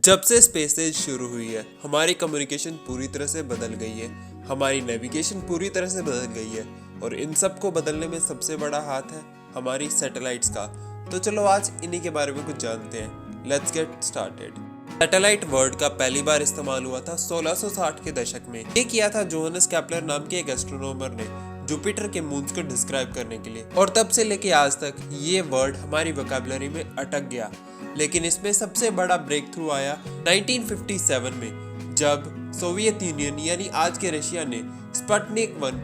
जब से space as शुरू हुई है, हमारी कम्युनिकेशन पूरी तरह से बदल गई है, हमारी नेविगेशन पूरी तरह से बदल गई है और इन सब को बदलने में सबसे बड़ा हाथ है हमारी सैटेलाइट्स का। तो चलो आज इन्हीं के बारे में कुछ जानते हैं। Let's get started. Satellite word का पहली बार इस्तेमाल हुआ था 1660 के दशक में। ये किया था जोहानस केपलर नाम के एक एस्ट्रोनॉमर ने जुपिटर के मून्स को डिस्क्राइब करने के लिए, और तब से लेके आज तक ये वर्ड हमारी वोकैबुलरी में अटक गया। लेकिन इसमें सबसे बड़ा ब्रेक थ्रू आया 1957 में, जब सोवियत यूनियन यानी आज के रशिया ने स्पुतनिक 1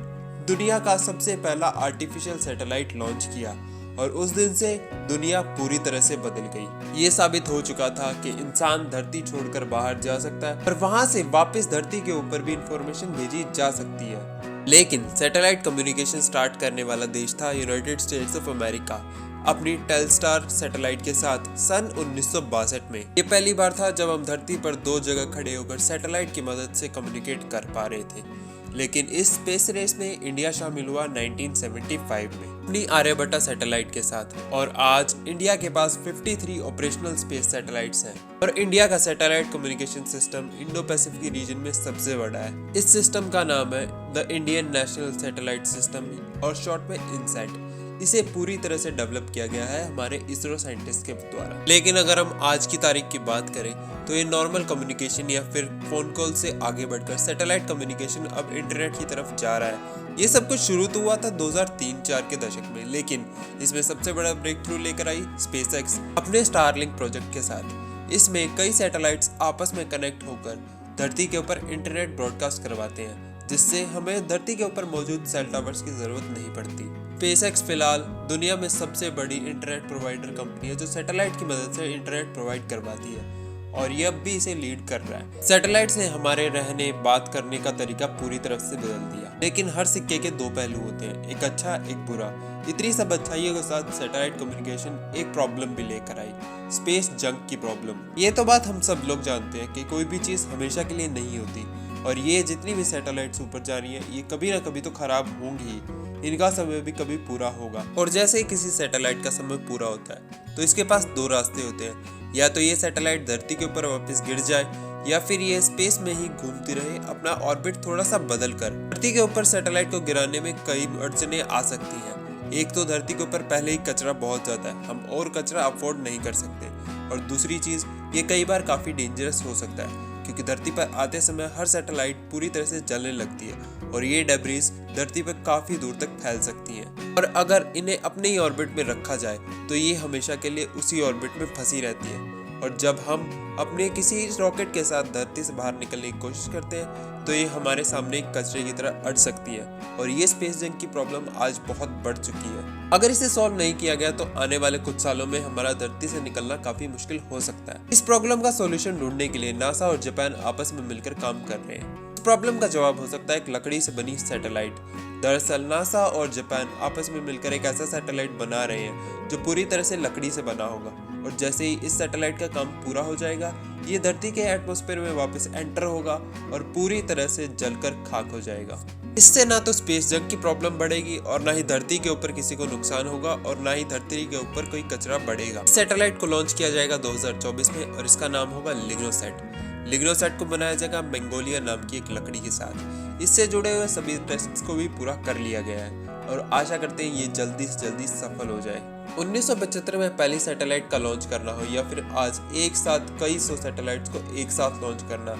दुनिया का सबसे पहला आर्टिफिशियल सैटेलाइट लॉन्च किया और उस दिन से दुनिया पूरी तरह से बदल गई। ये साबित हो चुका था कि इंसान धरती छोड़कर बाहर जा सकता है और वहां से वापस धरती के ऊपर भी इंफॉर्मेशन भेजी जा सकती है। लेकिन सैटेलाइट कम्युनिकेशन स्टार्ट करने वाला देश था यूनाइटेड स्टेट्स ऑफ अमेरिका अपनी टेलस्टार सैटेलाइट के साथ सन 1962 में। ये पहली बार था जब हम धरती पर दो जगह खड़े होकर सैटेलाइट की मदद से कम्युनिकेट कर पा रहे थे। लेकिन इस स्पेस रेस में इंडिया शामिल हुआ 1975 में अपनी आर्यभट्टा सैटेलाइट के साथ, और आज इंडिया के पास 53 ऑपरेशनल स्पेस सैटेलाइट्स हैं और इंडिया का satellite communication system Indo Pacific region में सबसे बड़ा है। इस सिस्टम का नाम है the Indian national satellite system और शॉर्ट में इनसैट। इसे पूरी तरह से डेवलप किया गया है हमारे इसरो साइंटिस्ट के द्वारा। लेकिन अगर हम आज की तारीख की बात करें तो ये नॉर्मल कम्युनिकेशन या फिर फोन कॉल से आगे बढ़कर सैटेलाइट कम्युनिकेशन अब इंटरनेट की तरफ जा रहा है। ये सब कुछ शुरू तो हुआ था 2003-4 के दशक में, लेकिन इसमें सबसे बड़ा ब्रेक थ्रू लेकर आई स्पेसएक्स अपने स्टारलिंक प्रोजेक्ट के साथ। इसमें कई सैटेलाइट्स आपस में कनेक्ट होकर धरती के ऊपर इंटरनेट ब्रॉडकास्ट करवाते हैं, जिससे हमें धरती के ऊपर मौजूद सेल टावर्स की जरूरत नहीं पड़ती। स्पेसएक्स फिलहाल दुनिया में सबसे बड़ी इंटरनेट प्रोवाइडर कंपनी है जो सैटेलाइट की मदद से इंटरनेट प्रोवाइड करवाती है, और ये अब भी इसे लीड कर रहा है। सैटेलाइट ने हमारे रहने बात करने का तरीका पूरी तरह से बदल दिया। लेकिन हर सिक्के के दो पहलू होते हैं, एक अच्छा एक बुरा। इतनी सब अच्छाइयों के साथ सैटेलाइट कम्युनिकेशन एक प्रॉब्लम भी लेकर आई, स्पेस जंक की प्रॉब्लम। ये तो बात हम सब लोग जानते हैं कि कोई भी चीज़ हमेशा के लिए नहीं होती, और ये जितनी भी सैटेलाइट्स ऊपर जा रही है ये कभी ना कभी तो खराब होंगी ही। इनका समय भी कभी पूरा होगा, और जैसे ही किसी सैटेलाइट का समय पूरा होता है तो इसके पास दो रास्ते होते हैं। या तो ये सैटेलाइट धरती के ऊपर वापस गिर जाए, या फिर ये स्पेस में ही घूमती रहे अपना ऑर्बिट थोड़ा सा बदल कर। धरती के ऊपर सैटेलाइट को गिराने में कई अड़चने आ सकती हैं। एक तो धरती के ऊपर पहले ही कचरा बहुत ज्यादा है, हम और कचरा अफोर्ड नहीं कर सकते, और दूसरी चीज ये कई बार काफी डेंजरस हो सकता है, क्योंकि धरती पर आते समय हर सैटेलाइट पूरी तरह से जलने लगती है और ये डेब्रिस धरती पर काफी दूर तक फैल सकती हैं। और अगर इन्हें अपने ही ऑर्बिट में रखा जाए तो ये हमेशा के लिए उसी ऑर्बिट में फंसी रहती है, और जब हम अपने किसी रॉकेट के साथ धरती से बाहर निकलने की कोशिश करते हैं तो ये हमारे सामने एक कचरे की तरह अड़ सकती है, और ये स्पेस जंक की प्रॉब्लम आज बहुत बढ़ चुकी है। अगर इसे सॉल्व नहीं किया गया तो आने वाले कुछ सालों में हमारा धरती से निकलना काफी मुश्किल हो सकता है। इस प्रॉब्लम का सॉल्यूशन ढूंढने के लिए नासा और जापान आपस में मिलकर काम कर रहे हैं। इस प्रॉब्लम का जवाब हो सकता है एक लकड़ी से बनी सैटेलाइट। दरअसल नासा और जापान आपस में मिलकर एक ऐसा सैटेलाइट बना रहे हैं जो पूरी तरह से लकड़ी से बना होगा, और जैसे ही इस सैटेलाइट का काम पूरा हो जाएगा ये धरती के एटमॉस्फेयर में वापस एंटर होगा और पूरी तरह से जलकर खाक हो जाएगा। इससे ना तो स्पेस जंक की प्रॉब्लम बढ़ेगी, और ना ही धरती के ऊपर किसी को नुकसान होगा, और ना ही धरती के ऊपर कोई कचरा बढ़ेगा। सैटेलाइट को लॉन्च किया जाएगा 2024 में, और इसका नाम होगा लिग्नोसैट। लिग्नोसैट को बनाया जाएगा मंगोलिया नाम की एक लकड़ी के साथ। इससे जुड़े हुए सभी टेस्ट्स को भी पूरा कर लिया गया है, और आशा करते हैं ये जल्दी से जल्दी सफल हो जाए। 1975 में पहली सैटेलाइट का लॉन्च करना हो, या फिर आज एक साथ कई सौ सैटेलाइट्स को एक साथ लॉन्च करना,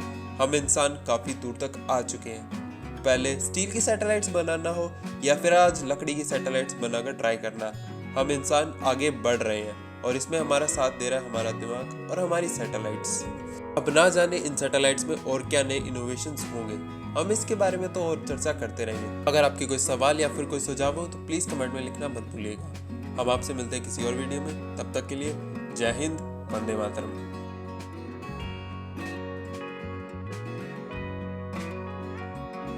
हम इंसान काफी दूर तक आ चुके हैं। पहले स्टील की सैटेलाइट्स बनाना हो, या फिर आज लकड़ी की सैटेलाइट्स बनाकर ट्राई करना, हम इंसान आगे बढ़ रहे हैं, और इसमें हमारा साथ दे रहा है हमारा दिमाग और हमारी सैटेलाइट्स। अब ना जाने इन सैटेलाइट्स में और क्या नए इनोवेशंस होंगे, हम इसके बारे में तो और चर्चा करते रहेंगे। अगर आपके कोई सवाल या फिर कोई सुझाव हो तो प्लीज कमेंट में लिखना मत भूलिएगा। हम आपसे मिलते हैं किसी और वीडियो में, तब तक के लिए जय हिंद, वंदे मातरम।